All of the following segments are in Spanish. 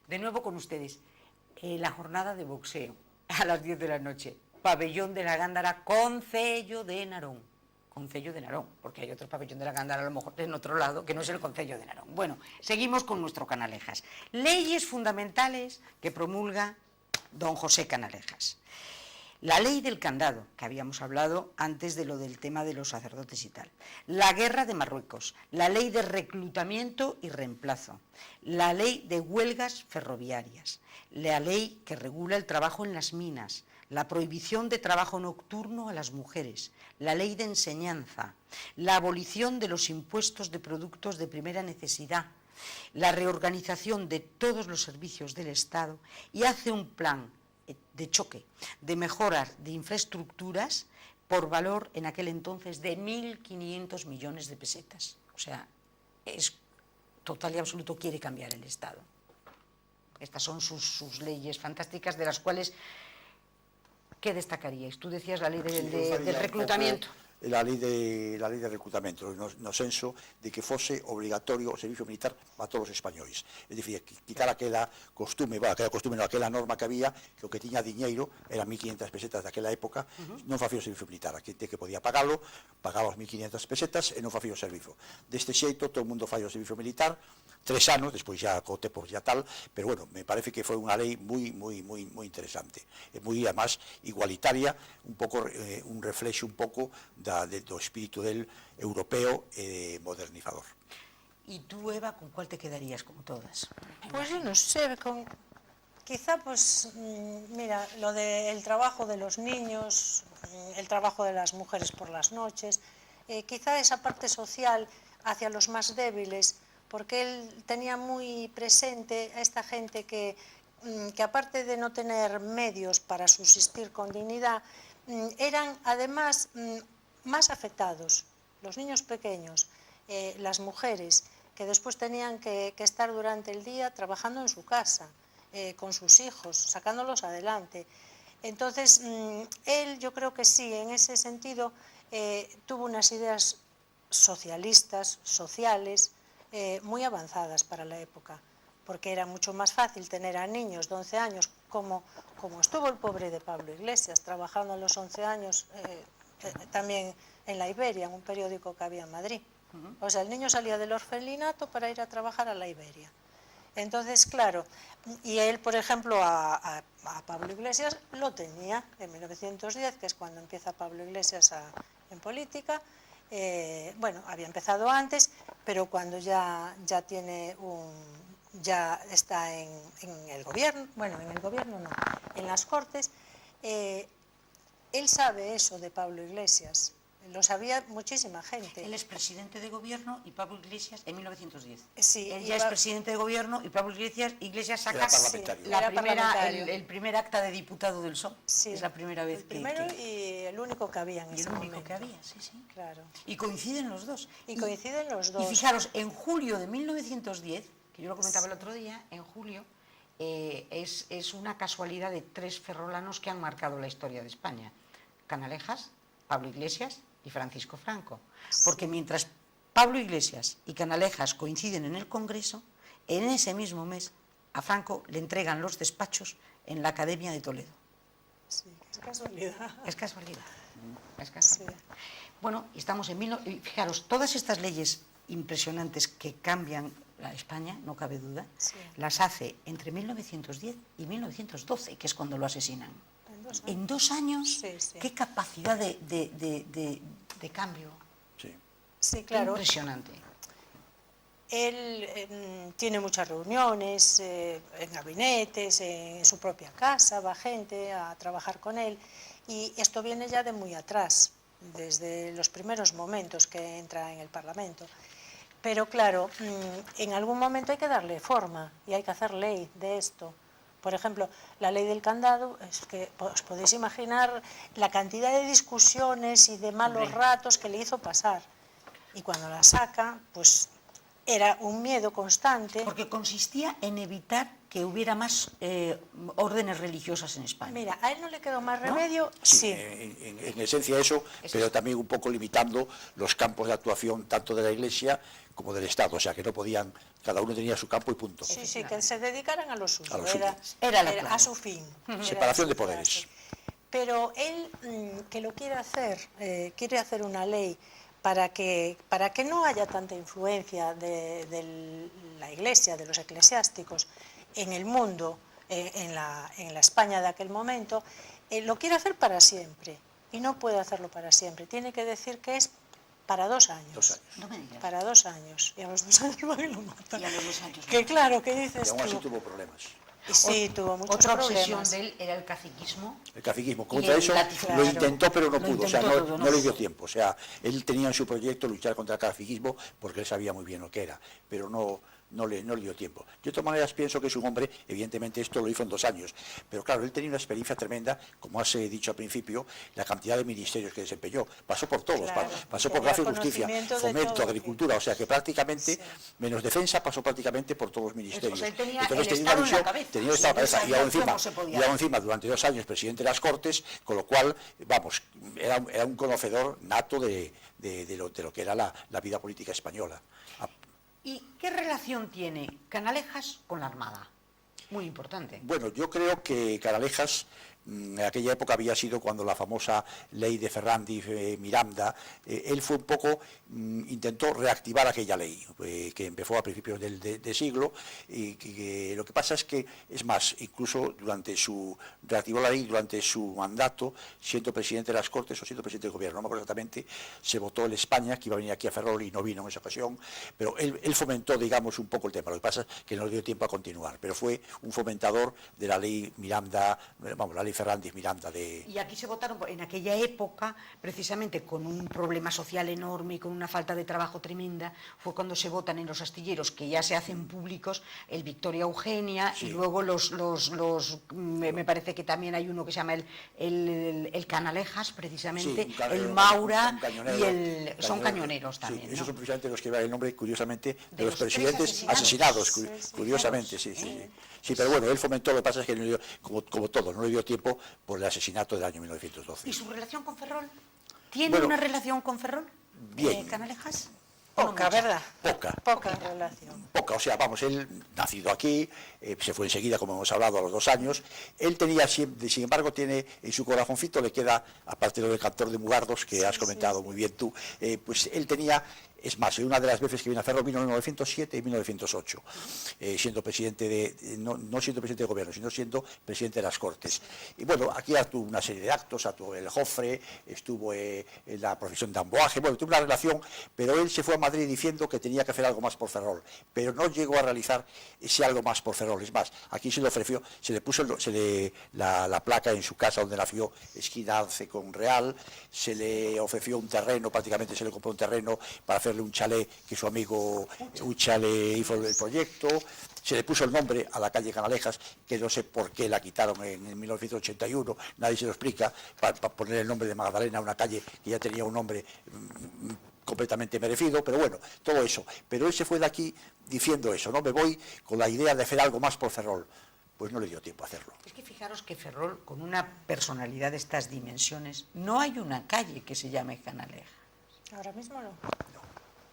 De nuevo con ustedes, la jornada de boxeo a las 10 de la noche, pabellón de la Gándara, Concello de Narón. Concello de Narón, porque hay otro pabellón de la Gándara a lo mejor en otro lado que no es el Concello de Narón. Bueno, seguimos con nuestro Canalejas. Leyes fundamentales que promulga don José Canalejas. La ley del candado, que habíamos hablado antes de lo del tema de los sacerdotes y tal. La guerra de Marruecos, la ley de reclutamiento y reemplazo, la ley de huelgas ferroviarias, la ley que regula el trabajo en las minas, la prohibición de trabajo nocturno a las mujeres, la ley de enseñanza, la abolición de los impuestos de productos de primera necesidad, la reorganización de todos los servicios del Estado y hace un plan de choque, de mejoras de infraestructuras por valor en aquel entonces de 1.500 millones de pesetas. O sea, es total y absoluto, quiere cambiar el Estado. Estas son sus leyes fantásticas, de las cuales, ¿qué destacaríais? Tú decías la ley del reclutamiento. La lei de recrutamento, no senso de que fose obligatorio o servicio militar para todos os españois. É dicir, quitar aquela aquela norma que había, que o que tiña diñeiro eran 1.500 pesetas daquela época, non facía o servicio militar. A xente que podía pagalo, pagaba os 1.500 pesetas e non facía o servicio. Deste xeito, todo o mundo fai o servicio militar, 3 anos, despois ya co tempo ya tal, pero bueno, me parece que foi unha lei moi interesante, e moi, además, igualitaria, un pouco, un reflexo un pouco do espírito del europeo modernizador. ¿Y tú, Eva, con cuál te quedarías, como todas? Pues yo no sé, quizá pues, mira, lo del trabajo de los niños, el trabajo de las mujeres por las noches, quizá esa parte social hacia los más débiles, porque él tenía muy presente a esta gente que aparte de no tener medios para subsistir con dignidad, eran además más afectados, los niños pequeños, las mujeres, que después tenían que estar durante el día trabajando en su casa, con sus hijos, sacándolos adelante. Entonces, él, yo creo que sí, en ese sentido, tuvo unas ideas socialistas, sociales, muy avanzadas para la época, porque era mucho más fácil tener a niños de 11 años, como estuvo el pobre de Pablo Iglesias, trabajando a los 11 años también en la Iberia, en un periódico que había en Madrid. O sea, el niño salía del orfelinato para ir a trabajar a la Iberia. Entonces, claro, y él, por ejemplo, a Pablo Iglesias lo tenía en 1910, que es cuando empieza Pablo Iglesias en política. Bueno, había empezado antes, pero cuando ya tiene ya está en el gobierno, bueno, en el gobierno no, en las Cortes, él sabe eso de Pablo Iglesias, lo sabía muchísima gente. Él es presidente de gobierno y Pablo Iglesias en 1910. Sí, él ya es presidente de gobierno y Pablo Iglesias saca el primer acta de diputado del PSOE. Sí, es la primera vez que... El primero y el único que había en ese momento. Y el único que había, sí. Claro. Y coinciden los dos. Y coinciden los dos. Y fijaros, en julio de 1910, que yo lo comentaba el otro día, en julio, es una casualidad de 3 ferrolanos que han marcado la historia de España. Canalejas, Pablo Iglesias y Francisco Franco. Porque mientras Pablo Iglesias y Canalejas coinciden en el Congreso, en ese mismo mes a Franco le entregan los despachos en la Academia de Toledo. Sí, es casualidad. Es casualidad. Es casualidad. Sí. Bueno, estamos en... Fijaros, todas estas leyes impresionantes que cambian a España, no cabe duda, las hace entre 1910 y 1912, que es cuando lo asesinan. En 2 años, qué capacidad de cambio. Sí, claro. Impresionante. Él tiene muchas reuniones en gabinetes, en su propia casa, va gente a trabajar con él, y esto viene ya de muy atrás, desde los primeros momentos que entra en el Parlamento. Pero claro, en algún momento hay que darle forma y hay que hacer ley de esto. Por ejemplo, la ley del candado, es que os podéis imaginar la cantidad de discusiones y de malos ratos que le hizo pasar. Y cuando la saca, pues era un miedo constante. Porque consistía en evitar que hubiera más órdenes religiosas en España. Mira, a él no le quedó más remedio, Sí, sí. en esencia eso, pero también un poco limitando los campos de actuación tanto de la Iglesia como del Estado, o sea que no podían, cada uno tenía su campo y punto. Sí, sí, que se dedicaran a lo suyo, A lo suyo. Era la clave. a su fin. Separación de Era su poderes. frase. Pero él que lo quiere hacer una ley para que no haya tanta influencia de la Iglesia, de los eclesiásticos en el mundo, en la España de aquel momento, lo quiere hacer para siempre y no puede hacerlo para siempre. Tiene que decir que es para 2 años. 2 años. No me digas. Para 2 años. Y a los 2 años van y lo matan. Y a los 2 años Que claro, ¿qué dices Y aún así tú? tuvo problemas. Sí, tuvo muchos Otra obsesión problemas. de él era el caciquismo. El caciquismo. Y Contra el eso latifundio. lo intentó, pero no Lo pudo. O sea, intentó no, todo, no le dio tiempo. O sea, él tenía en su proyecto luchar contra el caciquismo porque él sabía muy bien lo que era, pero no le dio tiempo. De todas maneras, pienso que es un hombre, evidentemente esto lo hizo en 2 años, pero claro, él tenía una experiencia tremenda, como has dicho al principio, la cantidad de ministerios que desempeñó. Pasó por todos, Claro, pasó por tenía Gracia y Justicia, conocimiento de Fomento, todo, Agricultura, o sea que prácticamente, Sí. menos defensa, pasó prácticamente por todos los ministerios. O sea, él tenía Entonces el tenía una Estado en la visión, cabeza. tenía el Estado en la cabeza, Sabía y aún cómo se podía. encima durante 2 años presidente de las Cortes, con lo cual, vamos, era un conocedor nato de lo que era la vida política española. ¿Y qué relación tiene Canalejas con la Armada? Muy importante. Bueno, yo creo que Canalejas, en aquella época había sido cuando la famosa ley de Fernández Miranda, él fue un poco, intentó reactivar aquella ley, que empezó a principios de siglo, y que lo que pasa es que, es más, incluso reactivó la ley durante su mandato, siendo presidente de las Cortes o siendo presidente del gobierno, no me acuerdo exactamente, se votó en España, que iba a venir aquí a Ferrol y no vino en esa ocasión, pero él fomentó, digamos, un poco el tema, lo que pasa es que no le dio tiempo a continuar, pero fue un fomentador de la ley Miranda, vamos, la ley Fernández Miranda de... Y aquí se votaron, en aquella época, precisamente con un problema social enorme y con una falta de trabajo tremenda, fue cuando se votan en los astilleros, que ya se hacen públicos, el Victoria Eugenia, Sí. y luego me parece que también hay uno que se llama el Canalejas, precisamente, Sí, el Maura, un cañonero, y son cañoneros también, Sí, ¿no? esos son precisamente los que llevan el nombre, curiosamente, De de los los 3 presidentes asesinados. curiosamente, sí. Sí, pero bueno, él fomentó, lo que pasa es que no le dio, como todo, no le dio tiempo por el asesinato del año 1912. ¿Y su relación con Ferrol? ¿Tiene Bueno, una relación con Ferrol? bien. ¿Canalejas? Poca, ¿verdad? Poca relación. o sea, vamos, él nacido aquí, se fue enseguida, como hemos hablado, a los 2 años. Él tenía, sin embargo, tiene en su corazoncito, le queda, aparte de lo del cantor de Mugardos, que has comentado muy bien tú, pues él tenía, es más, una de las veces que vino a Ferrol vino en 1907 y 1908, siendo presidente no siendo presidente de gobierno, sino siendo presidente de las Cortes. Y bueno, aquí tuvo una serie de actos, actuó el Jofre, estuvo en la profesión de Amboaje, bueno, tuvo una relación, pero él se fue a Madrid diciendo que tenía que hacer algo más por Ferrol, pero no llegó a realizar ese algo más por Ferrol. Es más, aquí se le ofreció, se le puso la placa en su casa donde nació, esquina Arce con Real, se le ofreció un terreno, prácticamente se le compró un terreno para hacerle un chalet que su amigo Uchale hizo el proyecto, se le puso el nombre a la calle Canalejas, que no sé por qué la quitaron en 1981, nadie se lo explica, para poner el nombre de Magdalena a una calle que ya tenía un nombre completamente merecido, pero bueno, todo eso. Pero él se fue de aquí diciendo eso, ¿no? Me voy con la idea de hacer algo más por Ferrol. Pues no le dio tiempo a hacerlo. Es que fijaros que Ferrol, con una personalidad de estas dimensiones, no hay una calle que se llame Canalejas. Ahora mismo no.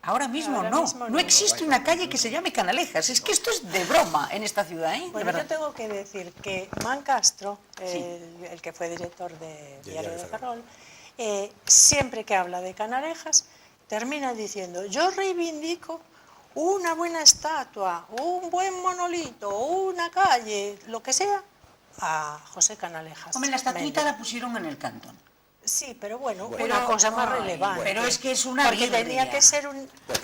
Ahora mismo Ahora no. mismo No no. existe una calle que se llame Canalejas. Es que esto es de broma en esta ciudad, ¿eh? De Bueno, verdad. yo tengo que decir que Man Castro, el que fue director de Diario de Ferrol, siempre que habla de Canalejas, termina diciendo: yo reivindico una buena estatua, un buen monolito, una calle, lo que sea, a José Canalejas. Hombre, la estatuita Méndez. la pusieron en el cantón. Sí, pero bueno, Pero- una cosa más ay, relevante. pero es que es una Porque birria. tenía que ser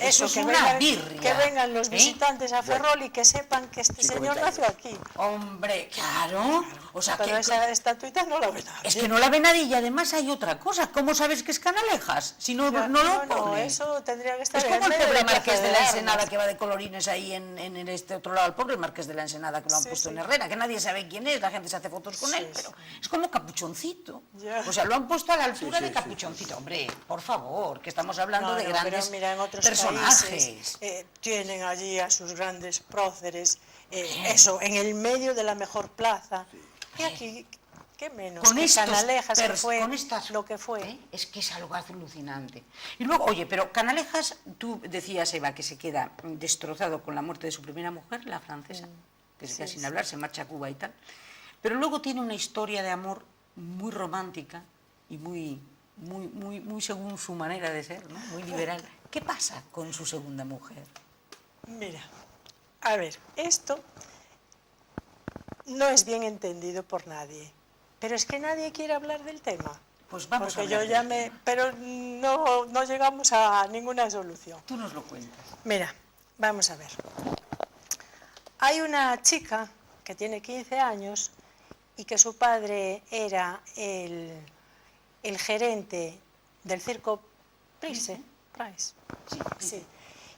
eso es que una birria, que vengan los ¿eh? visitantes a Ferrol y que sepan que este Sin señor comentarios. nació aquí. Hombre, claro. O sea, Pero que, esa estatuita no la ve nadie. es que no la ve nadie y además hay otra cosa. ¿Cómo sabes que es Canalejas? Si no, Ya, no lo no, pone. eso tendría que estar Es en como el medio pobre de la Marqués Plaza de la Armas. Ensenada que va de colorines ahí en este otro lado, el pobre Marqués de la Ensenada que lo han Sí, puesto sí. en Herrera, que nadie sabe quién es, la gente se hace fotos con Sí, él, sí. pero es como capuchoncito. Ya. O sea, lo han puesto puesto a la altura Sí, de sí, Capuchoncito. sí, sí. Hombre, por favor, que estamos hablando No, de no, grandes pero mira, en otros personajes. países tienen allí a sus grandes próceres, eso, en el medio de la mejor plaza. Y aquí, ¿qué menos? Con que estos Canalejas, que fue con estas, lo que fue. Es que es algo alucinante. Y luego, oye, pero Canalejas, tú decías, Eva, que se queda destrozado con la muerte de su primera mujer, la francesa, que se queda sin hablar, se marcha a Cuba y tal. Pero luego tiene una historia de amor muy romántica y muy según su manera de ser, ¿no? Muy liberal. ¿Qué pasa con su segunda mujer? Mira, a ver, esto no es bien entendido por nadie, pero es que nadie quiere hablar del tema. Pues vamos porque a hablar yo ya del tema. pero no llegamos a ninguna solución. Tú nos lo cuentas. Mira, vamos a ver. Hay una chica que tiene 15 años y que su padre era el gerente del circo Price. Sí.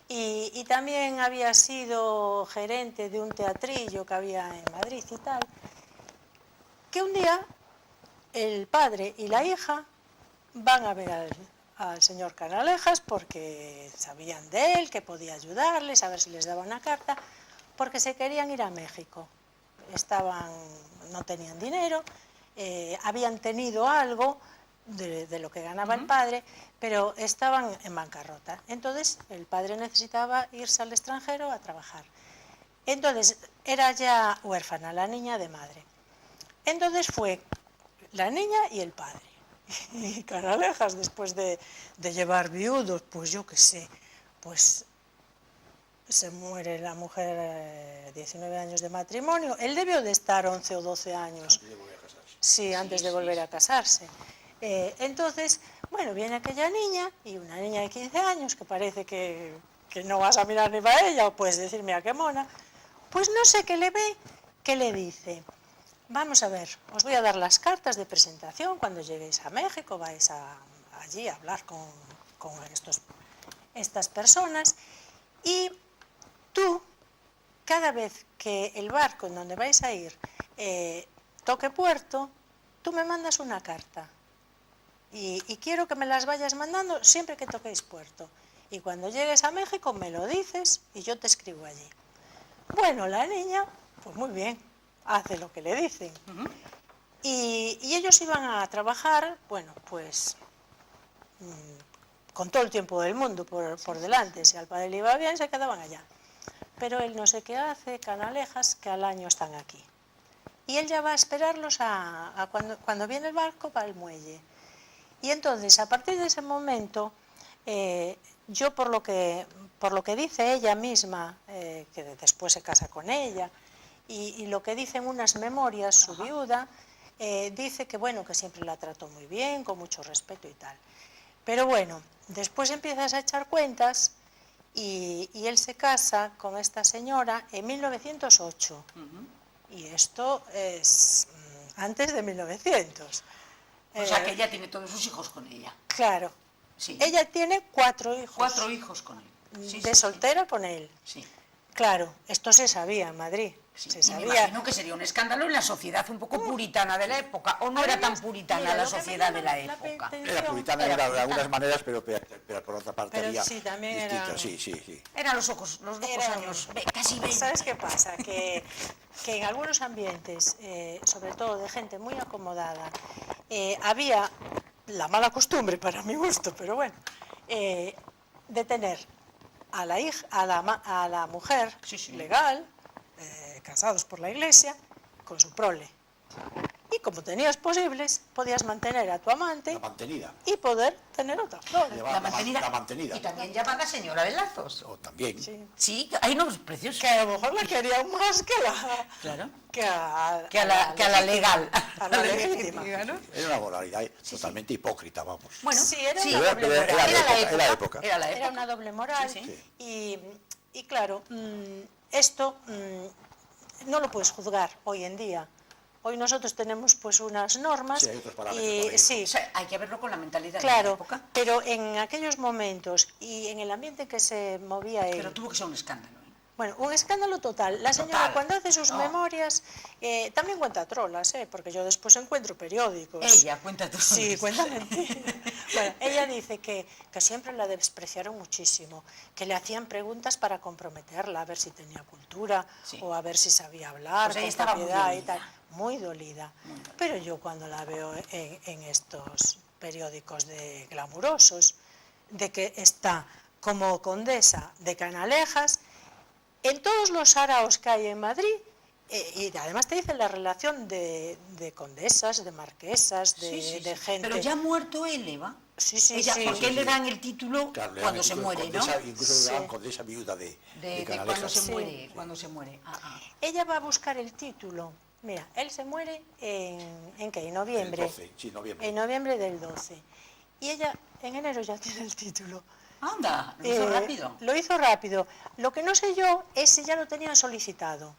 Y también había sido gerente de un teatrillo que había en Madrid y tal, que un día el padre y la hija van a ver al señor Canalejas porque sabían de él, que podía ayudarles, a ver si les daba una carta, porque se querían ir a México. No tenían dinero, habían tenido algo de lo que ganaba el padre, pero estaban en bancarrota. Entonces el padre necesitaba irse al extranjero a trabajar. Entonces era ya huérfana la niña de madre. Entonces fue la niña y el padre. Y Canalejas, después de llevar viudos, pues yo qué sé, pues se muere la mujer, 19 años de matrimonio. Él debió de estar 11 o 12 años. Antes de volver a casarse. Sí, antes de volver a casarse. Entonces, bueno, viene aquella niña, y una niña de 15 años, que parece que no vas a mirar ni para ella, o puedes decir, mira qué mona, pues no sé qué le ve, que le dice, vamos a ver, os voy a dar las cartas de presentación cuando lleguéis a México, vais allí a hablar con estas personas, y tú, cada vez que el barco en donde vais a ir toque puerto, tú me mandas una carta. Y quiero que me las vayas mandando siempre que toquéis puerto. Y cuando llegues a México me lo dices y yo te escribo allí. Bueno, la niña, pues muy bien, hace lo que le dicen. Y ellos iban a trabajar, bueno, pues con todo el tiempo del mundo por delante. Si al padre le iba bien, se quedaban allá. Pero él no sé qué hace, Canalejas, que al año están aquí. Y él ya va a esperarlos cuando viene el barco para el muelle. Y entonces, a partir de ese momento, yo por lo que dice ella misma, que después se casa con ella, y lo que dice en unas memorias su viuda, dice que bueno, que siempre la trató muy bien, con mucho respeto y tal. Pero bueno, después empiezas a echar cuentas y él se casa con esta señora en 1908. Y esto es antes de 1900. O sea, que ella tiene todos sus hijos con ella. Claro. Sí. Ella tiene 4 hijos. 4 hijos con él. Sí, de soltera con él. Sí. Claro, esto se sabía en Madrid. Sí. Se Y me sabía. imagino que sería un escándalo en la sociedad un poco puritana de la época. ¿O no era tan puritana mira, la lo que me sociedad de llama la época? atención- Era puritana de algunas maneras, pero por otra parte Pero había sí, también distintas. era- Sí. Eran los ojos años, casi 20. ¿Sabes qué pasa? Que en algunos ambientes, sobre todo de gente muy acomodada, había la mala costumbre, para mi gusto, pero bueno, de tener a la mujer Sí. legal, casados por la iglesia, con su prole. Y como tenías posibles, podías mantener a tu amante La mantenida. y poder tener otra prole. La mantenida. Y también llamada señora de Lazos. O también. Sí. Sí, hay nombres preciosos. Que a lo mejor la querían más Claro. que a la legal. a la legítima. ¿no? Era una moralidad totalmente hipócrita, vamos. Bueno, Sí, era sí, una doble era, moral. la Era época. época. Era la Era época. una doble moral. Sí. Y claro, esto no lo puedes juzgar hoy en día. Hoy nosotros tenemos pues unas normas Sí, hay otros parámetros y para ello. O sea, hay que verlo con la mentalidad de la claro, época. pero en aquellos momentos y en el ambiente en que se movía él, Pero tuvo que ser un escándalo. Bueno, un escándalo total. La señora Total. cuando hace sus No. memorias, también cuenta trolas, porque yo después encuentro periódicos. Ella cuenta todo. Sí, cuenta mentiras. Bueno, ella dice que siempre la despreciaron muchísimo, que le hacían preguntas para comprometerla, a ver si tenía cultura Sí. o a ver si sabía hablar, Pues ella con estaba muy propiedad y dolida. tal. Muy dolida. Pero yo cuando la veo en estos periódicos de glamurosos, de que está como condesa de Canalejas, en todos los saraos que hay en Madrid, y además te dicen la relación de condesas, de marquesas, de gente. Pero ya muerto él, Eva. Sí, sí, Ella, sí. porque Sí, le dan el título Claro, le dan cuando el se título de muere, ¿no? condesa, incluso le dan Sí. condesa viuda de De cuando Canalejas. se Sí. muere, cuando se muere. Ella va a buscar el título. Mira, él se muere ¿en qué? En noviembre. El 12, sí, noviembre. En noviembre del 12. Y ella en enero ya tiene el título. Anda, lo hizo rápido. Lo hizo rápido. Lo que no sé yo es si ya lo tenían solicitado.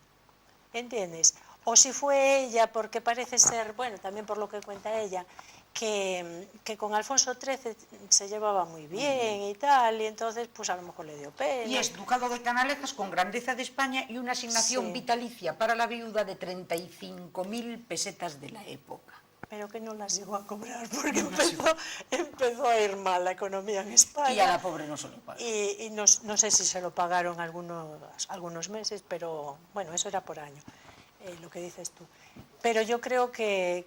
¿Entiendes? O si fue ella, porque parece ser, bueno, también por lo que cuenta ella, que con Alfonso XIII se llevaba muy bien y tal, y entonces pues a lo mejor le dio pena. Y es ducado de Canalejas con grandeza de España y una asignación Sí. vitalicia para la viuda de 35.000 pesetas de la época. Pero que no las llegó a cobrar porque empezó a ir mal la economía en España. Y a la pobre no se lo paga. Y no sé si se lo pagaron algunos meses, pero bueno, eso era por año, lo que dices tú. Pero yo creo que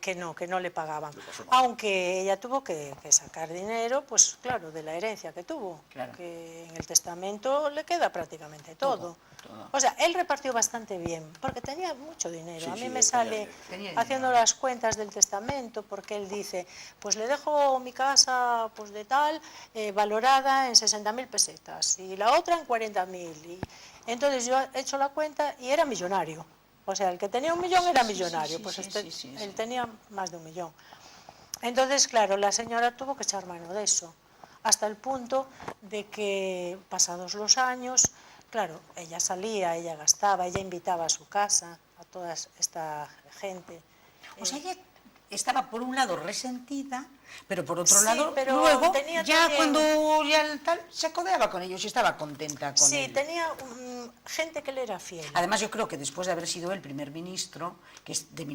no le pagaban. Aunque ella tuvo que sacar dinero, pues claro, de la herencia que tuvo. Claro. Que en el testamento le queda prácticamente todo. Todo. O sea, él repartió bastante bien, porque tenía mucho dinero. Sí, a mí sí, me tenía sale dinero. Tenía dinero. haciendo las cuentas del testamento, porque él dice, pues le dejo mi casa pues de tal, valorada en 60.000 pesetas, y la otra en 40.000. Y entonces yo he hecho la cuenta y era millonario. O sea, el que tenía 1 millón era millonario, pues él tenía más de 1 millón. Entonces, claro, la señora tuvo que echar mano de eso, hasta el punto de que, pasados los años, claro, ella salía, ella gastaba, ella invitaba a su casa a toda esta gente. O sea, ella estaba por un lado resentida, pero por otro Sí, lado, pero luego, tenía ya también- cuando ya el tal, se codeaba con ellos y estaba contenta con Sí, él. tenía gente que le era fiel. Además, yo creo que después de haber sido el primer ministro, que es de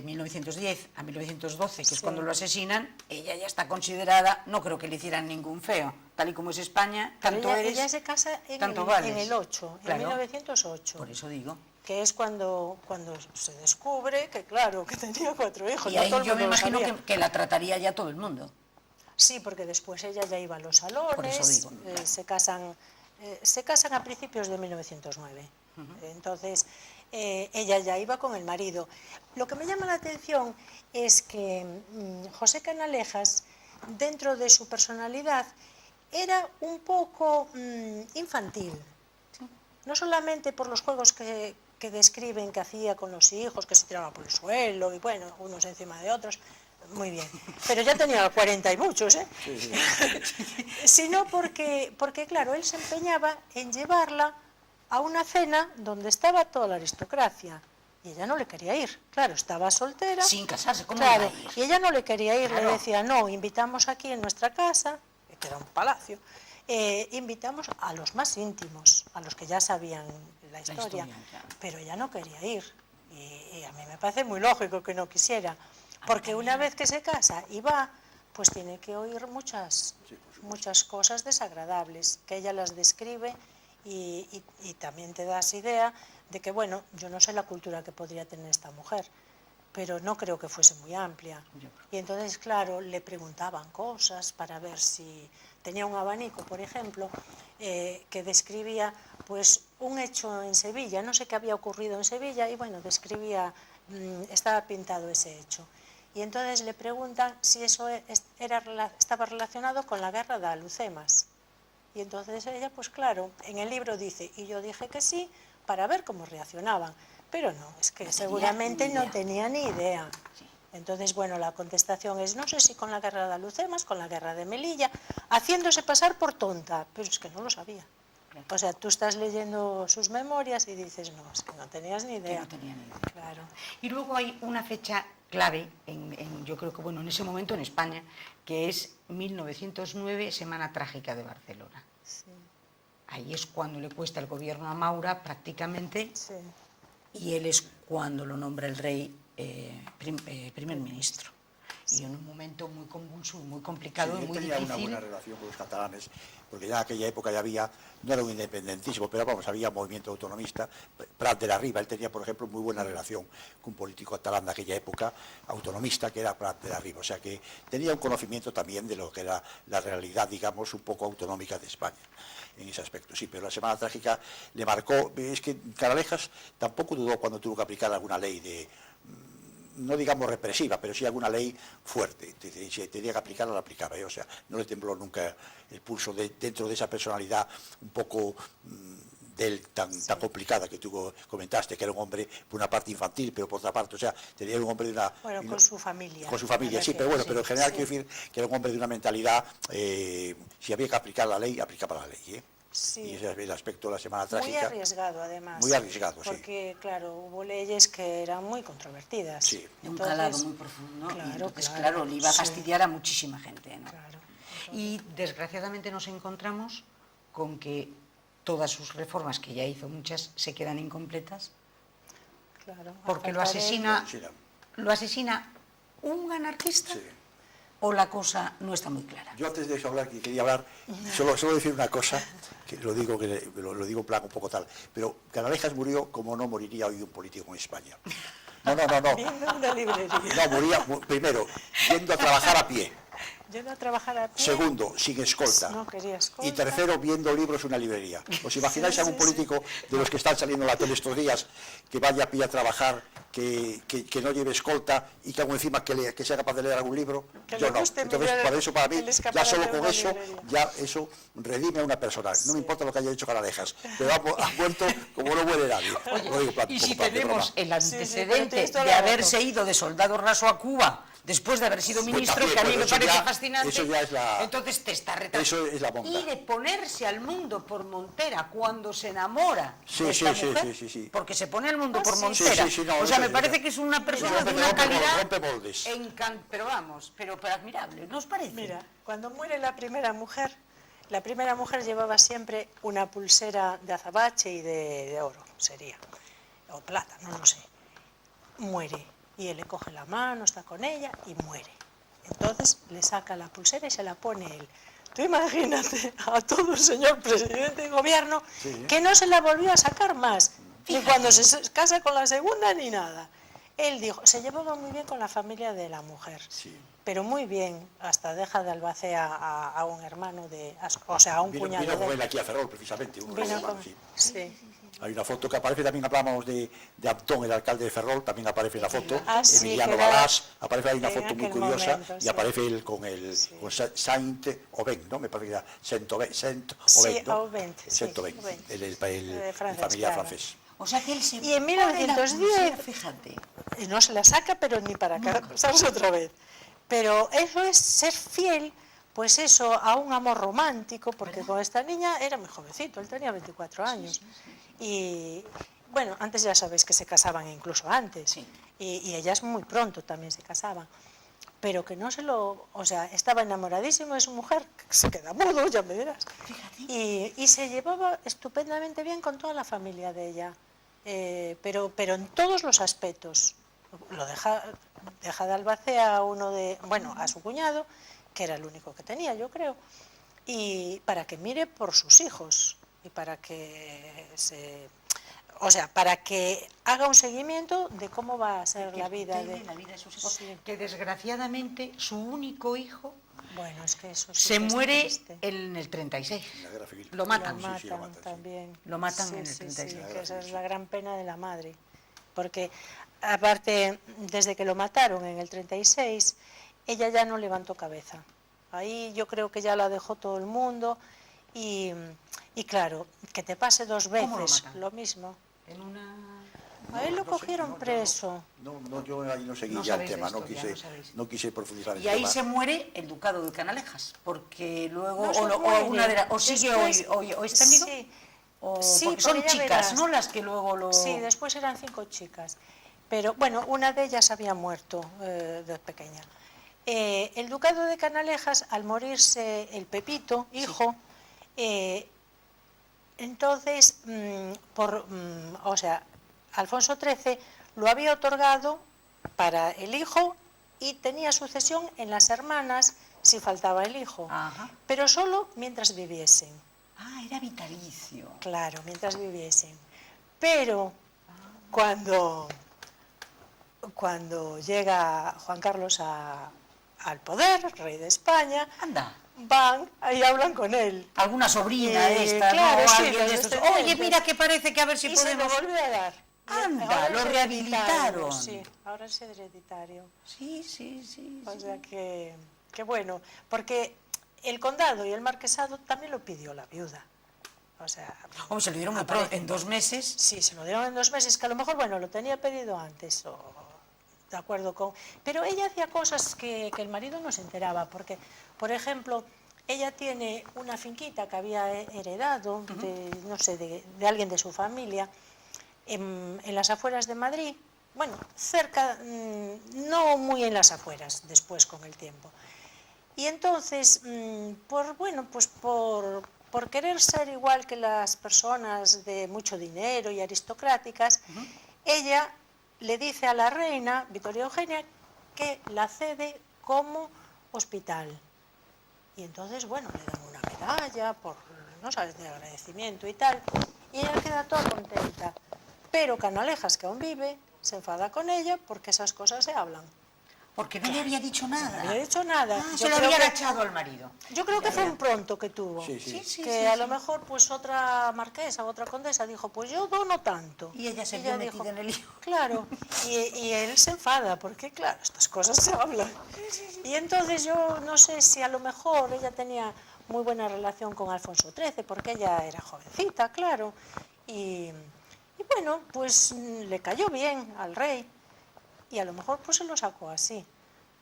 1910 a 1912, que es Sí. cuando lo asesinan, ella ya está considerada, no creo que le hicieran ningún feo, tal y como es España, Pero tanto eres, ella se casa tanto vales. en el 8, Claro. en 1908. Por eso digo. Que es cuando se descubre que, claro, que tenía 4 hijos. Y no ahí todo el yo me mundo lo imagino sabía. que la trataría ya todo el mundo. Sí, porque después ella ya iba a los salones, Por eso digo. se casan a principios de 1909. Entonces, ella ya iba con el marido. Lo que me llama la atención es que José Canalejas, dentro de su personalidad, era un poco infantil. No solamente por los juegos que describen que hacía con los hijos, que se tiraba por el suelo y bueno, unos encima de otros, muy bien. Pero ya tenía 40 y muchos, ¿eh? Sino porque, claro, él se empeñaba en llevarla a una cena donde estaba toda la aristocracia. Y ella no le quería ir. Claro, estaba soltera. Sin casarse, ¿cómo Claro, iba a ir? y ella no le quería ir, Claro. le decía, no, invitamos aquí en nuestra casa, que era un palacio, invitamos a los más íntimos, a los que ya sabían la historia, claro. pero ella no quería ir. Y a mí me parece muy lógico que no quisiera, porque una vez que se casa y va, pues tiene que oír muchas cosas desagradables, que ella las describe y también te das idea de que, bueno, yo no sé la cultura que podría tener esta mujer, pero no creo que fuese muy amplia. Y entonces, claro, le preguntaban cosas para ver si tenía un abanico, por ejemplo, que describía pues un hecho en Sevilla, no sé qué había ocurrido en Sevilla, y bueno, describía, estaba pintado ese hecho. Y entonces le preguntan si eso estaba relacionado con la guerra de Alhucemas. Y entonces ella, pues claro, en el libro dice, y yo dije que sí, para ver cómo reaccionaban. Pero no, es que seguramente no tenía ni idea. Entonces, bueno, la contestación es, no sé si con la guerra de Alhucemas, con la guerra de Melilla, haciéndose pasar por tonta, pero es que no lo sabía. O sea, tú estás leyendo sus memorias y dices, no, es que no tenías ni idea. Que no tenía ni idea. Claro. Y luego hay una fecha clave, yo creo que bueno, en ese momento en España, que es 1909, Semana Trágica de Barcelona. Sí. Ahí es cuando le cuesta el gobierno a Maura prácticamente, Sí. y él es cuando lo nombra el rey primer ministro. Y en un momento muy convulso, muy complicado Sí, y muy tenía difícil. una buena relación con los catalanes, porque ya en aquella época ya había, no era un independentísimo, pero vamos, había movimiento autonomista. Prat de la Riba, él tenía, por ejemplo, muy buena relación con un político catalán de aquella época, autonomista, que era Prat de la Riba. O sea que tenía un conocimiento también de lo que era la realidad, digamos, un poco autonómica de España, en ese aspecto. Sí, pero la Semana Trágica le marcó, es que Canalejas tampoco dudó cuando tuvo que aplicar alguna ley de, no digamos represiva, pero sí alguna ley fuerte. Si tenía que aplicarla, la aplicaba. O sea, no le tembló nunca el pulso dentro de esa personalidad un poco tan complicada que tú comentaste, que era un hombre por una parte infantil, pero por otra parte, o sea, tenía un hombre de una... Bueno, con su familia. Con su familia, sí, pero bueno, pero en general quiero decir que era un hombre de una mentalidad, si había que aplicar la ley, aplicaba la ley, ¿eh? Sí. Y ese es el aspecto de la Semana Muy Trágica. arriesgado, además. Muy arriesgado, sí. Porque, claro, hubo leyes que eran muy controvertidas. Sí. De un calado muy profundo. Claro, y entonces, claro, claro, le iba a sí. fastidiar a muchísima gente, ¿no? Claro. Y desgraciadamente nos encontramos con que todas sus reformas, que ya hizo muchas, se quedan incompletas, Claro. porque lo asesina un anarquista, Sí. o la cosa no está muy clara. Yo antes de eso hablar, que quería hablar, solo decir una cosa, que lo digo en plan un poco tal, pero Canalejas murió como no moriría hoy un político en España. No. Viendo una librería. No, moría, primero, yendo a trabajar a pie. Yendo a trabajar a pie. Segundo, sin escolta. No quería escolta. Y tercero, viendo libros en una librería. ¿Os imagináis a un político de los que están saliendo en la tele estos días que vaya a pie a trabajar, que no lleve escolta y que aún encima que sea capaz de leer algún libro? Que Yo le no. guste Entonces, mirar para eso, para mí, el ya escaparate solo de con una eso, librería. ya eso redime a una persona. No me importa lo que haya hecho Canalejas, pero ha muerto como no muere nadie. Lo digo, Y si un poco de tenemos broma. el Sí, pero antecedente tienes toda de la haberse razón. ido de soldado raso a Cuba después de haber sido Pues ministro, también, que a mí pero me eso parece ya- fascinante, eso ya es la- entonces te está retratando. Eso es la bomba. Y de ponerse al mundo por Montera cuando se enamora Sí, de esta sí, mujer, sí. porque se pone al mundo por sí. Montera. Sí, no, o sea, eso me sí, parece ya. que es una persona Rompe- de una rompe- calidad rompe moldes. pero vamos, pero admirable, ¿no os parece? Mira, cuando muere la primera mujer llevaba siempre una pulsera de azabache y de oro, sería, o plata, no lo sé. Muere, y él le coge la mano, está con ella y muere. Entonces le saca la pulsera y se la pone él. Tú imagínate a todo el señor presidente de gobierno que no se la volvió a sacar más, ni cuando se casa con la segunda ni nada. Él dijo, se llevaba muy bien con la familia de la mujer, Sí. pero muy bien, hasta deja de albacea a un hermano o sea, a un cuñado Vino de con él. él aquí a Ferrol, precisamente. Vino con- Sí. sí. Hay una foto que aparece, también hablábamos de Antón, el alcalde de Ferrol, también aparece en la foto. Ah, sí, Emiliano que era Balás, aparece ahí una en foto muy aquel curiosa, momento, y sí. aparece él con Saint Oben, ¿no? Me parece que era Saint Oben, Sí, ¿no? Aubin, sí, Saint Oben, Aubin. el francés, familiar claro. francés. O sea que él se Y en pone la 1910 pulsera, fíjate. Y no se la saca, pero ni para casarse otra vez. Pero eso es ser fiel, pues eso, a un amor romántico, porque con esta niña era muy jovencito, él tenía 24 años. Y bueno, antes ya sabéis que se casaban incluso antes. Sí. Y ellas muy pronto también se casaban. Pero que no se lo... O sea, estaba enamoradísimo de su mujer, que se queda mudo, ya me dirás. Y se llevaba estupendamente bien con toda la familia de ella. Pero en todos los aspectos. Lo deja de albacea a su cuñado, que era el único que tenía, yo creo, y para que mire por sus hijos y para que para que haga un seguimiento de cómo va a ser la vida de sus hijos, Sí. que desgraciadamente su único hijo Bueno, es que eso sí se que es muere triste. en el 36. En la guerra civil. Lo matan. Lo matan, Sí, lo matan, sí. también. Lo matan Sí, en el sí, 36. sí, que esa es la gran pena de la madre. Porque, aparte, desde que lo mataron en el 36, ella ya no levantó cabeza. Ahí yo creo que ya la dejó todo el mundo. Y claro, que te pase dos ¿Cómo lo veces matan? lo mismo. En una... A él lo No sé, cogieron preso. No, yo ahí no seguí No ya el sabéis de tema, historia, no sabéis. no quise profundizar en Y el ahí tema. se muere el ducado de Canalejas, porque luego, No se o muere. una de las, o sigue Después- o está vivo, Sí. o Sí, porque son porque ya chicas, verás. ¿no? Las que luego lo... Sí, después eran 5 chicas. Pero bueno, una de ellas había muerto de pequeña. El ducado de Canalejas, al morirse el Pepito, hijo, Entonces, o sea, Alfonso XIII lo había otorgado para el hijo y tenía sucesión en las hermanas si faltaba el hijo, Ajá. pero solo mientras viviesen. Ah, era vitalicio. Claro, mientras viviesen. Pero cuando llega Juan Carlos al poder, rey de España, Anda. van y hablan con él. Alguna sobrina esta, claro, ¿no? sí, Alguien los de estos. descendientes. Oye, mira que parece que a ver si Y podemos... se lo volvió a dar. Anda, Ahora lo es rehabilitaron. Sí, ahora es hereditario. Sí. O sea que bueno, porque el condado y el marquesado también lo pidió la viuda. O sea, Hombre, se lo dieron muy pronto, en 2 meses. sí, se lo dieron en 2 meses, que a lo mejor, bueno, lo tenía pedido antes, de acuerdo con... Pero ella hacía cosas que el marido no se enteraba, porque, por ejemplo, ella tiene una finquita que había heredado, no sé, de alguien de su familia, en las afueras de Madrid, bueno, cerca, no muy en las afueras, después con el tiempo. Y entonces, por querer ser igual que las personas de mucho dinero y aristocráticas, ella le dice a la reina, Victoria Eugenia, que la cede como hospital. Y entonces, bueno, le dan una medalla, no sabes, de agradecimiento y tal, y ella queda toda contenta. Pero Canalejas, que aún vive, se enfada con ella porque esas cosas se hablan. Porque no le había dicho nada. No había dicho nada. Ah, se lo había agachado al marido. Yo creo que fue un pronto que tuvo. Sí. Que a lo mejor pues otra marquesa, otra condesa dijo, pues yo dono tanto. Y ella se vio metida en el lío. Claro, y él se enfada, porque claro, estas cosas se hablan. Y entonces yo no sé si a lo mejor ella tenía muy buena relación con Alfonso XIII, porque ella era jovencita, claro. Y bueno, pues le cayó bien al rey. Y a lo mejor pues se lo sacó así.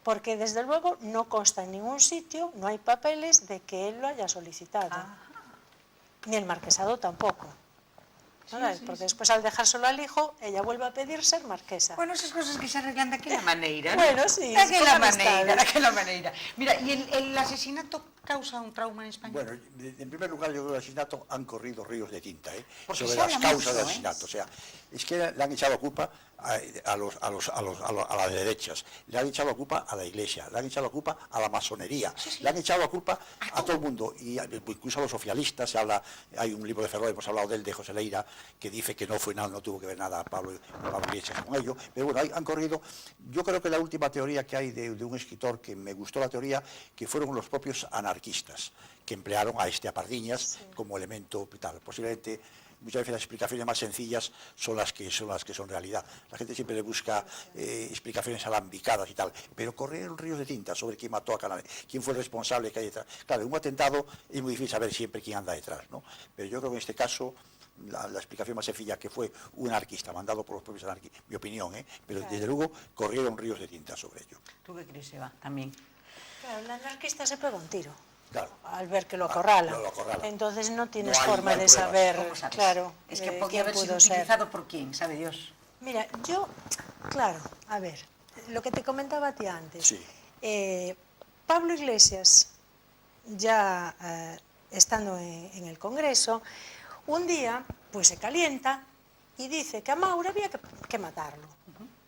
Porque desde luego no consta en ningún sitio, no hay papeles de que él lo haya solicitado. Ajá. Ni el marquesado tampoco. Porque después al dejárselo al hijo, ella vuelve a pedir ser marquesa. Bueno, esas cosas que se arreglan de aquella manera, ¿no? Bueno, sí. De aquella manera. Mira, ¿y el asesinato causa un trauma en España? Bueno, en primer lugar, yo creo que el asesinato han corrido ríos de tinta, Porque sobre las causas del asesinato. O sea, es que le han echado culpa a las derechas, le han echado la culpa a la iglesia, le han echado la culpa a la masonería, le han echado la culpa a todo el mundo, y incluso a los socialistas. Hay un libro de Ferrol, hemos hablado de él, de José Leira, que dice que no fue nada, no tuvo que ver nada Pablo Iglesias con ello, pero bueno, han corrido. Yo creo que la última teoría que hay de un escritor que me gustó la teoría, que fueron los propios anarquistas, que emplearon a Pardiñas como elemento vital. Posiblemente muchas veces las explicaciones más sencillas son las que son realidad. La gente siempre le busca explicaciones alambicadas y tal, pero corrieron ríos de tinta sobre quién mató a Canalejas, quién fue el responsable que hay detrás. Claro, en un atentado es muy difícil saber siempre quién anda detrás, ¿no? Pero yo creo que en este caso la explicación más sencilla, que fue un anarquista mandado por los propios anarquistas, mi opinión, pero claro, desde luego corrieron ríos de tinta sobre ello. ¿Tú qué crees, Eva? También. Claro, el anarquista se pega un tiro. Claro. Al ver que lo acorralan. Entonces no tienes forma de saber, claro, es que podía haber sido utilizado por quién, sabe Dios. Mira, claro, a ver, lo que te comentaba a ti antes. Sí. Pablo Iglesias, ya estando en el Congreso, un día pues se calienta y dice que a Maura había que matarlo.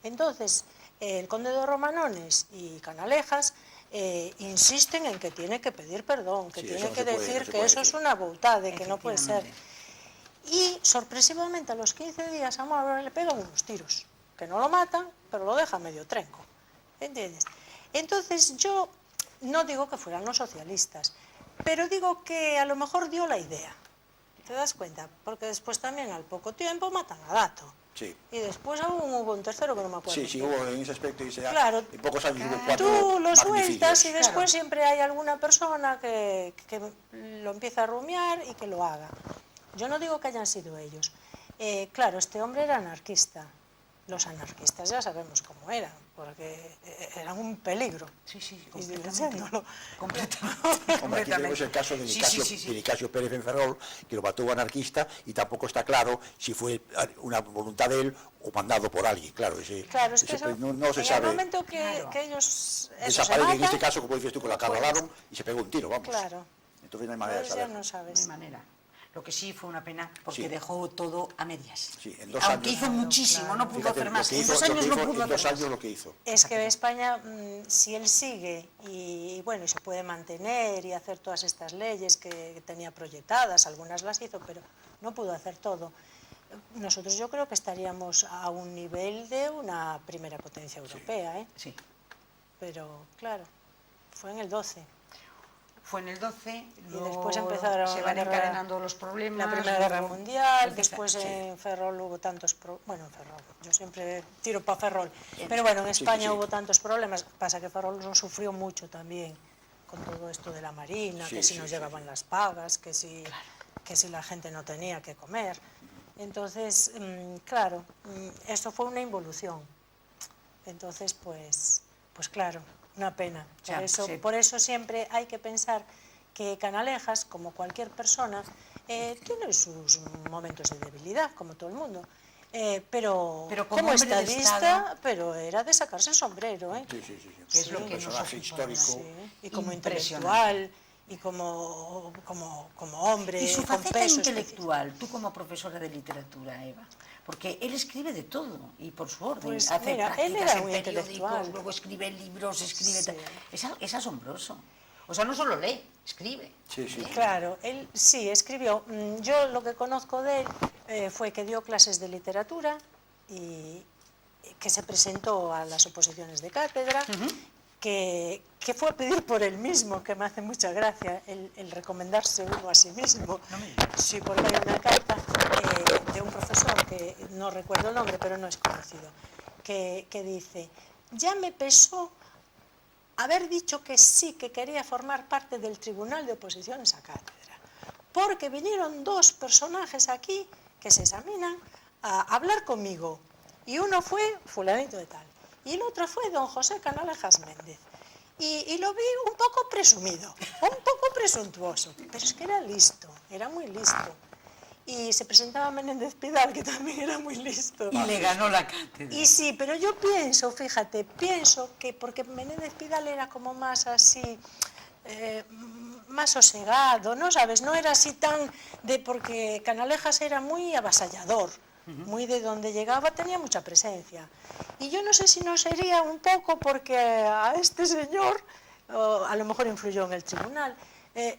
Entonces, el conde de Romanones y Canalejas insisten en que tiene que pedir perdón, que tiene que decir que eso es una boutade, que no puede ser. Y sorpresivamente a los 15 días a Maura le pegan unos tiros, que no lo matan, pero lo deja medio trenco. ¿Entiendes? Entonces yo no digo que fueran los socialistas, pero digo que a lo mejor dio la idea. ¿Te das cuenta? Porque después también al poco tiempo matan a Dato. Sí. Y después aún hubo un tercero que no me acuerdo. Sí, hubo en ese aspecto. Claro, en pocos años hubo 4 tú lo sueltas y después claro, siempre hay alguna persona que lo empieza a rumiar y que lo haga. Yo no digo que hayan sido ellos. Claro, este hombre era anarquista. Los anarquistas ya sabemos cómo eran, porque eran un peligro. Sí, completamente. Hombre, aquí tenemos el caso de Nicasio Pérez en Ferrol, que lo mató un anarquista, y tampoco está claro si fue una voluntad de él o mandado por alguien. Claro, es que eso, no se sabe. En el momento que ellos desaparecen, en este caso, como dices tú, que lo acorralaron y se pegó un tiro, vamos. Claro. Entonces no hay manera de saber. No sabes. No hay manera. Lo que sí fue una pena porque Sí. dejó todo a medias. Sí, en 2 Aunque años. hizo muchísimo, no pudo Fíjate hacer más. lo que En hizo, 2 años no pudo en hacer 2 más. años lo que hizo. Es que España, si él sigue y bueno, y se puede mantener y hacer todas estas leyes que tenía proyectadas, algunas las hizo, pero no pudo hacer todo. Nosotros yo creo que estaríamos a un nivel de una primera potencia europea, ¿eh? Sí. Pero claro, fue en el 12. Fue en el 12, Y luego después empezaron se van encadenando los problemas. la Primera Guerra luego Mundial, empieza- después sí. en Ferrol hubo tantos bueno, en Ferrol, yo siempre tiro para Ferrol, pero bueno, en España sí. hubo tantos problemas, pasa que Ferrol no sufrió mucho también con todo esto de la Marina, Sí, que si sí, nos sí, llegaban las pagas, que si la gente no tenía que comer. Entonces, claro, esto fue una involución. Entonces, pues claro, una pena. Ya, sí. Por eso siempre hay que pensar que Canalejas, como cualquier persona, tiene sus momentos de debilidad, como todo el mundo. Pero Pero como como hombre de estadista, Estado, pero era de sacarse el sombrero, ¿eh? Sí, sí, sí. Que es lo Un que nos personaje ocupa, ¿no? histórico. Sí, y como Impresionante. intelectual, y como hombre, Y su con faceta peso intelectual, tú como profesora de literatura, Eva, porque él escribe de todo y por su orden, Pues, hace mira, él prácticas era en muy periódicos, intelectual. luego escribe libros, escribe... Sí. Es asombroso. O sea, no solo lee, escribe. Sí, sí. Claro, él sí escribió. Yo lo que conozco de él fue que dio clases de literatura y que se presentó a las oposiciones de cátedra, que fue a pedir por él mismo, que me hace mucha gracia el recomendarse uno a sí mismo. Sí, porque hay una carta de un profesor, que no recuerdo el nombre, pero no es conocido, que dice, ya me pesó haber dicho que sí, que quería formar parte del Tribunal de Oposiciones a Cátedra, porque vinieron 2 personajes aquí que se examinan a hablar conmigo, y uno fue fulanito de tal, y el otro fue don José Canalejas Méndez, y lo vi un poco presumido, un poco presuntuoso, pero es que era listo, era muy listo. Y se presentaba Menéndez Pidal, que también era muy listo. Y le ganó la cátedra. Y sí, pero yo pienso, fíjate, pienso que porque Menéndez Pidal era como más así, más sosegado, ¿no sabes? No era así tan porque Canalejas era muy avasallador, muy de donde llegaba tenía mucha presencia. Y yo no sé si no sería un poco porque a este señor, a lo mejor influyó en el tribunal,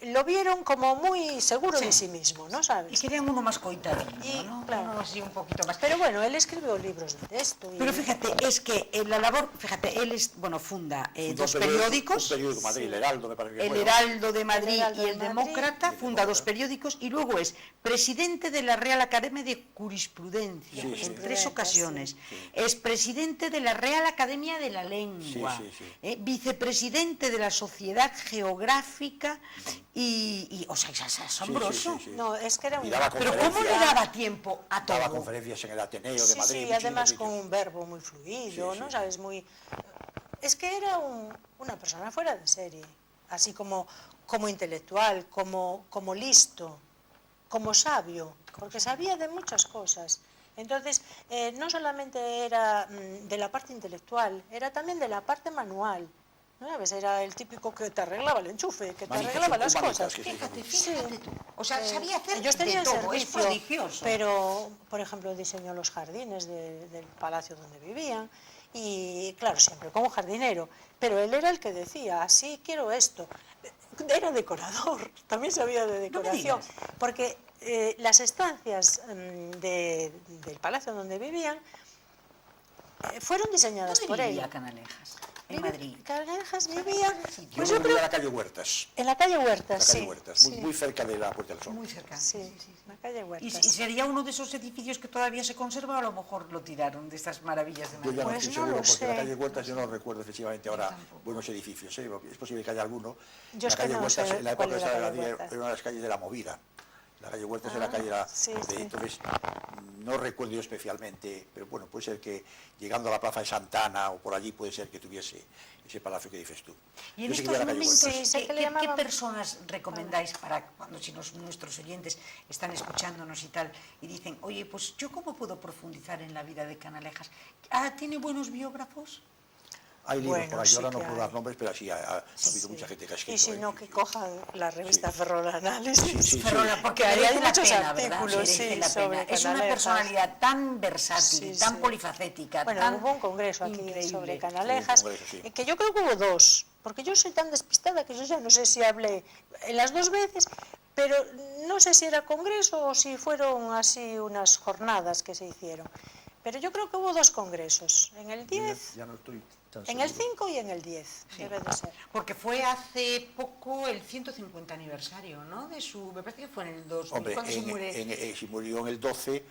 lo vieron como muy seguro de sí mismo, ¿no Y sabes? querían uno más coitadino, Y, ¿no? claro. Uno así un poquito más. Pero bueno, él escribió libros de texto. Pero fíjate, es que la labor, fíjate, él funda dos Un periódicos, periódico, Madrid, el Heraldo, me parece que el fue, ¿no? Heraldo de Madrid El Heraldo y el de Madrid. Demócrata, funda 2 periódicos y luego es presidente de la Real Academia de Jurisprudencia Sí, sí. en 3 ocasiones, Sí. es presidente de la Real Academia de la Lengua, Sí, sí, sí. vicepresidente de la Sociedad Geográfica y o sea, es asombroso. Sí, sí, sí. No, es que era Y un... daba Pero ¿cómo le daba tiempo a todo? Daba conferencias en el Ateneo de Sí, Madrid. sí, muchísimos además sitios. con un verbo muy fluido, Sí, ¿no sí. sabes? Muy... Es que era una persona fuera de serie, así como intelectual, como listo, como sabio, porque sabía de muchas cosas. Entonces, no solamente era de la parte intelectual, era también de la parte manual. ¿No sabes? Era el típico que te arreglaba el enchufe, que te Manitas arreglaba las humanitas, cosas. que se Fíjate, Sí. fíjate tú. O sea, sabía hacer Ellos de tenían todo, es servicio, prodigioso. pero, por ejemplo, diseñó los jardines del palacio donde vivían y, claro, siempre como jardinero, pero él era el que decía, así quiero esto. Era decorador, también sabía de decoración, digas. porque las estancias del palacio donde vivían fueron diseñadas ¿Dónde por él. vivía Canalejas? En Madrid. Canalejas vivía, pues Yo yo vivía creo, en la calle Huertas. en la calle Huertas, La sí. calle Huertas, muy, sí. muy cerca de la Puerta del Sol. Muy cerca. Sí, la calle ¿Y Huertas. sería uno de esos edificios que todavía se conserva o a lo mejor lo tiraron de estas maravillas de Yo ya Madrid? no Pues estoy no seguro, lo porque la sé. calle Huertas yo no recuerdo efectivamente ahora tampoco. buenos edificios. Es posible que haya alguno. Yo es la que calle no Huertas, sé en la cuál época es la de calle la Huertas. era una de las calles de la movida. La calle Huertas era la calle sí, de, sí. entonces no recuerdo yo especialmente, pero bueno, puede ser que llegando a la plaza de Santana o por allí puede ser que tuviese ese palacio que dices tú. Y en Yo sí que estos vi a la calle momentos, Huertas. Sí, sé que le ¿qué llamaban- personas recomendáis para cuando si nuestros oyentes están escuchándonos y tal y dicen, oye, pues yo cómo puedo profundizar en la vida de Canalejas? ¿Tiene buenos biógrafos? Hay libros Bueno, por ahí, sí ahora no que puedo hay. dar nombres, pero sí ha habido Sí. mucha gente que ha escrito. Y si no, que cojan la revista Ferrol Análisis. Sí, sí, Ferrola, porque Que ahí merece hay la muchos pena, ¿verdad? artículos, Merece sí, la sobre pena. Es una Canalejas. personalidad tan versátil, Sí, tan sí. polifacética, Bueno, tan hubo un congreso aquí increíble. sobre Canalejas, Sí, un congreso, sí. que yo creo que hubo dos, porque yo soy tan despistada que yo ya no sé si hablé en las dos veces, pero no sé si era congreso o si fueron así unas jornadas que se hicieron. Pero yo creo que hubo dos congresos, en el 10, Ya no estoy tan en el seguro. 5 y en el 10, Sí. debe de ser. Porque fue hace poco el 150 aniversario, ¿no? De su, me parece que fue en el 2000. Hombre, ¿Cuándo se muere? si murió en el 12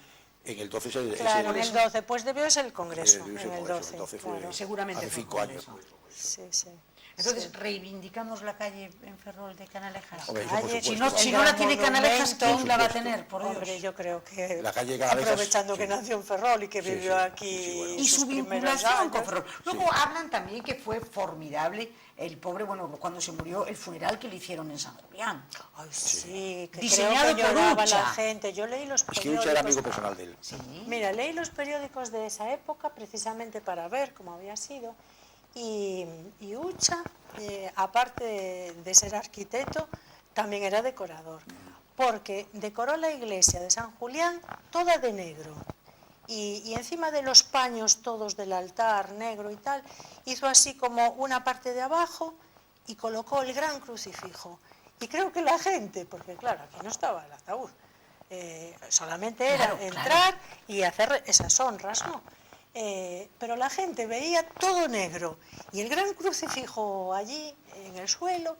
es el... Claro, en es el 12, pues debió ser el congreso, el en el Congreso, 12, el 12 fue claro. Seguramente hace fue 5 años. congreso. Sí, sí. Entonces, Sí. reivindicamos la calle en Ferrol de Canalejas. Hombre, eso por Calle, supuesto. Si no la tiene Canalejas, monumento. ¿quién la va a Por supuesto. tener? Por Dios. Hombre, yo creo que La calle Canalejas, aprovechando que sí. nació en Ferrol y que Sí, vivió sí, aquí sí, bueno. Y sus su primeros vinculación con años. Ferrol. Luego hablan también que fue formidable el pobre, bueno, cuando se murió, el funeral que le hicieron en San Julián. Ay, sí, que Diseñado creo que por lloraba Ucha. la gente. Yo leí los Es que periódicos. Ucha era amigo personal de él. Sí. Mira, leí los periódicos de esa época precisamente para ver cómo había sido. Y Ucha, aparte de ser arquitecto, también era decorador, porque decoró la iglesia de San Julián toda de negro. Y encima de los paños todos del altar negro y tal, hizo así como una parte de abajo y colocó el gran crucifijo. Y creo que la gente, porque claro, aquí no estaba el ataúd, solamente era Claro, entrar y hacer esas honras, ¿no? Pero la gente veía todo negro y el gran crucifijo allí en el suelo,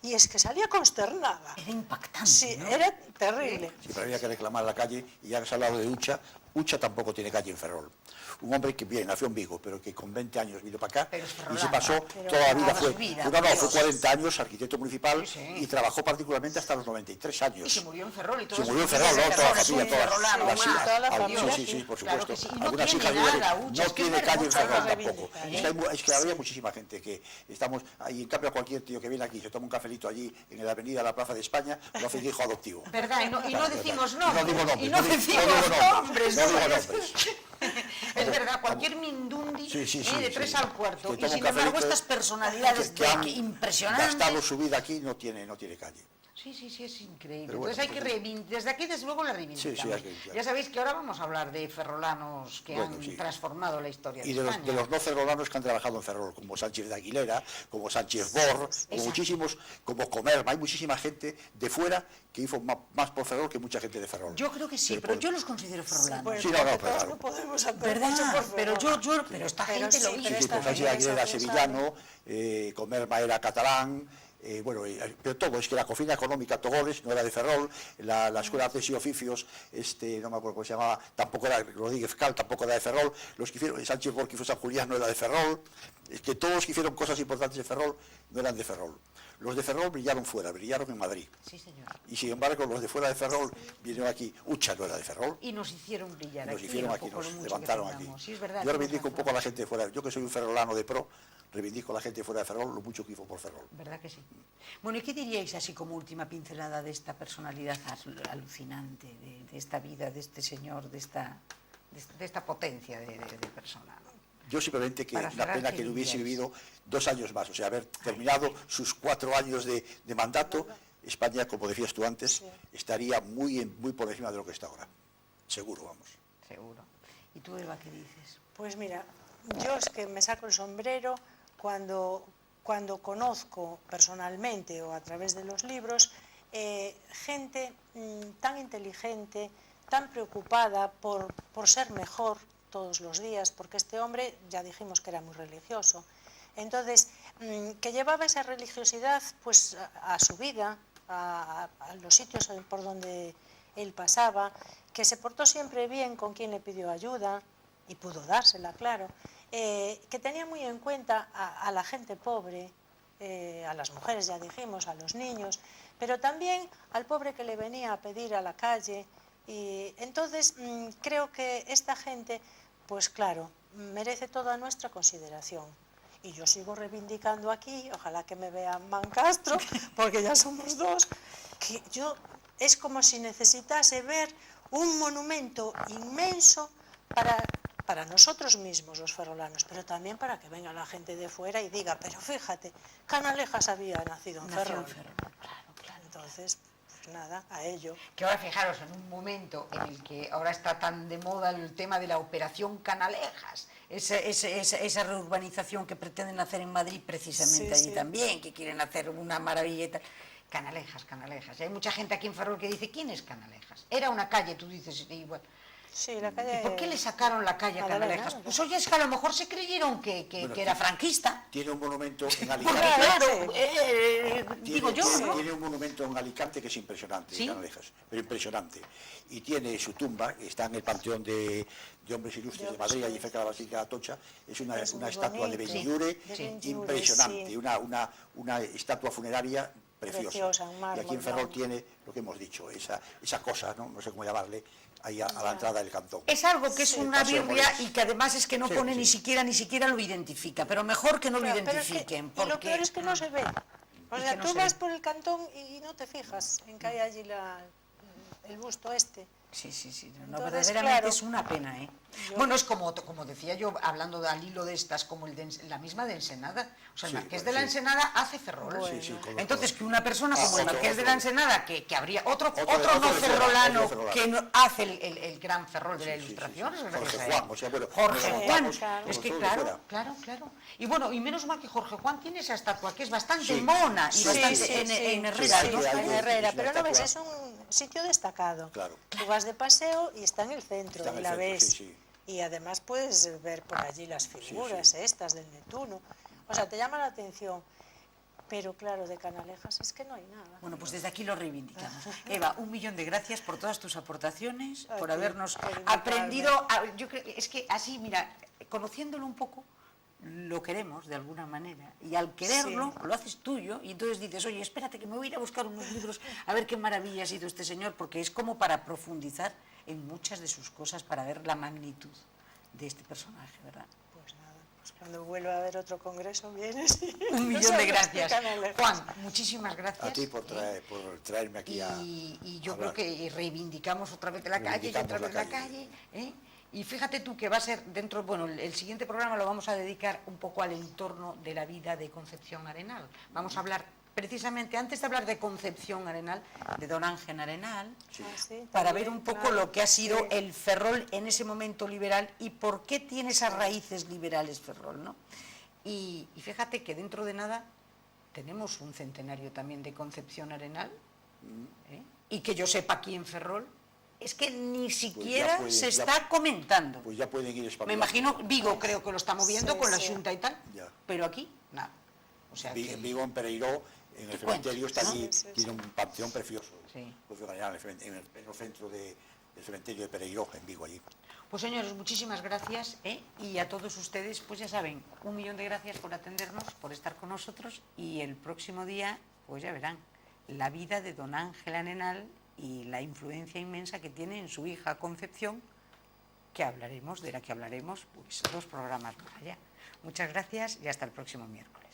y es que salía consternada. Era impactante, Sí, ¿no? era terrible. Sí, pero había que reclamar la calle, y ya que has hablado de Ucha, Ucha tampoco tiene calle en Ferrol. Un hombre que bien nació en Vigo, pero que con 20 años vino para acá Pero es y se ferrolano. pasó Pero toda la vida. toda Fue, su vida, fue 40 años arquitecto municipal Sí, sí. y trabajó particularmente hasta los 93 años. Y se murió en Ferrol y todo. Se murió en Ferrol, ¿no? Toda la familia, toda ferrolano, las sí, hijas. toda la Ah, familia, sí, sí, por claro supuesto. que sí. Y no Algunas tiene hijas nada, viven- Ucha, no es que es tiene calle en vergonzoso Ferrol reivindicar, tampoco. ¿eh? Es que había muchísima gente que estamos ahí, en cambio cualquier tío que viene aquí se toma un cafelito allí en la avenida de la Plaza de España, lo hace de hijo adoptivo. ¿Verdad? Y no Claro, decimos verdad. nombres. No digo nombres. Y no no digo decimos nombres. No digo ¿no? nombres. Es verdad, cualquier mindundi Sí, sí, sí, de sí. 3 al cuarto. Que Y toma un sin embargo, cafelito, estas personalidades que han impresionantes. gastado su vida aquí no tiene calle. Sí, sí, sí, es increíble. Pero bueno, Entonces hay que reivindicar, desde aquí desde luego la reivindicamos. Sí, sí, hay que reivindicar. Ya sabéis que ahora vamos a hablar de ferrolanos que Bueno, han sí. transformado la historia Y de de España. los no ferrolanos que han trabajado en Ferrol, como Sánchez de Aguilera, como Sánchez Bor, como Exacto. muchísimos, como Comerma, hay muchísima gente de fuera que hizo más por Ferrol que mucha gente de Ferrol. Yo creo que sí, pero yo los considero ferrolanos. Bueno, Sí, no, porque pero todos claro. no podemos hacer ¿Verdad? mucho por Pero Ferrol. pero esta Pero gente sí, lo pero hizo. Sí, esta pues Sánchez de gente Aguilera sabe. sevillano, Comerma era catalán, pero todo, es que la cocina económica Togores no era de Ferrol, la Escuela de Artes y Oficios, no me acuerdo cómo se llamaba, tampoco era Rodríguez Cal, tampoco era de Ferrol, los que hicieron, Sánchez Bor, que fue San Julián, no era de Ferrol, es que todos los que hicieron cosas importantes de Ferrol no eran de Ferrol. Los de Ferrol brillaron fuera, brillaron en Madrid. Sí, señor. Y sin embargo, los de fuera de Ferrol vinieron aquí. Ucha no era de Ferrol. Y nos hicieron brillar Nos aquí. hicieron un aquí, poco, nos lo mucho que levantaron aquí. tengamos. Sí, es verdad, Yo tienes reivindico un razón. poco a la gente de fuera. Yo que soy un ferrolano de pro, reivindico a la gente de fuera de Ferrol lo mucho que hizo por Ferrol. ¿Verdad que sí? Bueno, ¿y qué diríais así como última pincelada de esta personalidad alucinante, de esta vida, de este señor, de esta potencia de persona? Yo simplemente que Para la cerrar, pena ¿qué que le hubiese diríais? vivido 2 años más, o sea, haber terminado sus 4 años de mandato, España, como decías tú antes, estaría muy por encima de lo que está ahora. Seguro, vamos. Seguro. ¿Y tú, Eva, qué dices? Pues mira, yo es que me saco el sombrero cuando conozco personalmente o a través de los libros gente tan inteligente, tan preocupada por ser mejor todos los días, porque este hombre, ya dijimos que era muy religioso, entonces, que llevaba esa religiosidad pues a su vida, a los sitios por donde él pasaba, que se portó siempre bien con quien le pidió ayuda, y pudo dársela, claro, que tenía muy en cuenta a la gente pobre, a las mujeres, ya dijimos, a los niños, pero también al pobre que le venía a pedir a la calle. Y entonces creo que esta gente, pues claro, merece toda nuestra consideración. Y yo sigo reivindicando aquí, ojalá que me vean Mancastro, porque ya somos 2, que es como si necesitase ver un monumento inmenso para para nosotros mismos los ferrolanos, pero también para que venga la gente de fuera y diga, pero fíjate, Canalejas había nacido en Ferrol. Claro. Entonces, pues nada, a ello. Que ahora fijaros, en un momento en el que ahora está tan de moda el tema de la operación Canalejas, esa reurbanización que pretenden hacer en Madrid precisamente allí también, que quieren hacer una maravilla y tal. Canalejas. Y hay mucha gente aquí en Ferrol que dice, ¿quién es Canalejas? Era una calle, tú dices, igual. Sí, la calle... ¿Y por qué le sacaron la calle a Canalejas? Pues oye, es que a lo mejor se creyeron que era franquista. Tiene un monumento en Porque Alicante. claro, digo yo, ¿no? Tiene un monumento en Alicante que es impresionante, ¿Sí? Canalejas, pero impresionante. Y tiene su tumba, está en el Panteón de Hombres Ilustres de Madrid, allí cerca de la Basílica de Atocha. Es una estatua de Benlliure impresionante, sí. una estatua funeraria preciosa. En mármol, y aquí en Ferrol tiene lo que hemos dicho, esa cosa, no sé cómo llamarle, ahí a la entrada del cantón. Es algo que es una birria y que además es que no pone sí. ni siquiera lo identifica, pero mejor que no lo identifiquen. Y lo peor es que no se ve. O sea, no tú se vas ve. por el cantón y no te fijas en que hay allí el busto este. Sí, no, Entonces, verdaderamente claro, es una pena, ¿eh? Bueno, es como decía yo, hablando al hilo de estas, como la misma de Ensenada. O sea, el Sí, Marqués bueno, de la sí. Ensenada hace Ferrol. Bueno. Sí, Entonces, que una persona como el otro, Marqués de la Ensenada, que habría otro no otro ferrolano ferrolano. que hace el gran Ferrol de la Sí, Ilustración. sí. es gracias Jorge a él. Juan, o sea, bueno, Jorge nos Juan, montamos es que todos de fuera. claro. Y bueno, y menos mal que Jorge Juan tiene esa estatua, que es bastante Sí. mona y Sí, bastante en Herrera, sí, ¿no? sí, En Herrera, es una pero no ves, estatua. es un sitio destacado. Claro. Tú vas de paseo y está en el centro, Está en y el la centro, ves. sí. Y además puedes ver por allí las figuras estas del Neptuno. O sea, te llama la atención. Pero claro, de Canalejas es que no hay nada. Bueno, pues desde aquí lo reivindicamos. Eva, 1.000.000 de gracias por todas tus aportaciones, por ti, habernos por invitarme. aprendido. Yo creo es que así, mira, conociéndolo un poco, lo queremos de alguna manera. Y al quererlo, lo haces tuyo. Y entonces dices, oye, espérate que me voy a ir a buscar unos libros a ver qué maravilla ha sido este señor, porque es como para profundizar en muchas de sus cosas, para ver la magnitud de este personaje, ¿verdad? Pues nada, pues cuando vuelva a haber otro congreso vienes. 1.000.000 de gracias. Juan, muchísimas gracias. A ti por traerme aquí a Y yo hablar. creo que reivindicamos otra vez la calle y otra vez la calle. Y fíjate tú que va a ser dentro, bueno, el siguiente programa lo vamos a dedicar un poco al entorno de la vida de Concepción Arenal. Vamos a hablar precisamente, antes de hablar de Concepción Arenal, de don Ángel Arenal, para ver un poco lo que ha sido el Ferrol en ese momento liberal y por qué tiene esas raíces liberales Ferrol, ¿no? Y fíjate que dentro de nada tenemos un centenario también de Concepción Arenal, y que yo sepa aquí en Ferrol, es que ni siquiera se está comentando. Pues ya pueden ir Me espabilando. imagino, Vigo creo que lo está moviendo Sí, con la sí. Junta y tal, Ya. pero aquí nada. O sea que, En Vigo, en Pereiró, en el ¿Qué cementerio cuentas, está no? allí, Sí, sí, tiene un panteón precioso. Sí. En el pleno centro del cementerio de Pereiró, en Vigo, allí. pues señores, muchísimas gracias, y a todos ustedes, pues ya saben, 1.000.000 de gracias por atendernos, por estar con nosotros, y el próximo día, pues ya verán, la vida de don Ángel Arenal y la influencia inmensa que tiene en su hija Concepción, de la que hablaremos pues 2 programas más allá. Muchas gracias y hasta el próximo miércoles.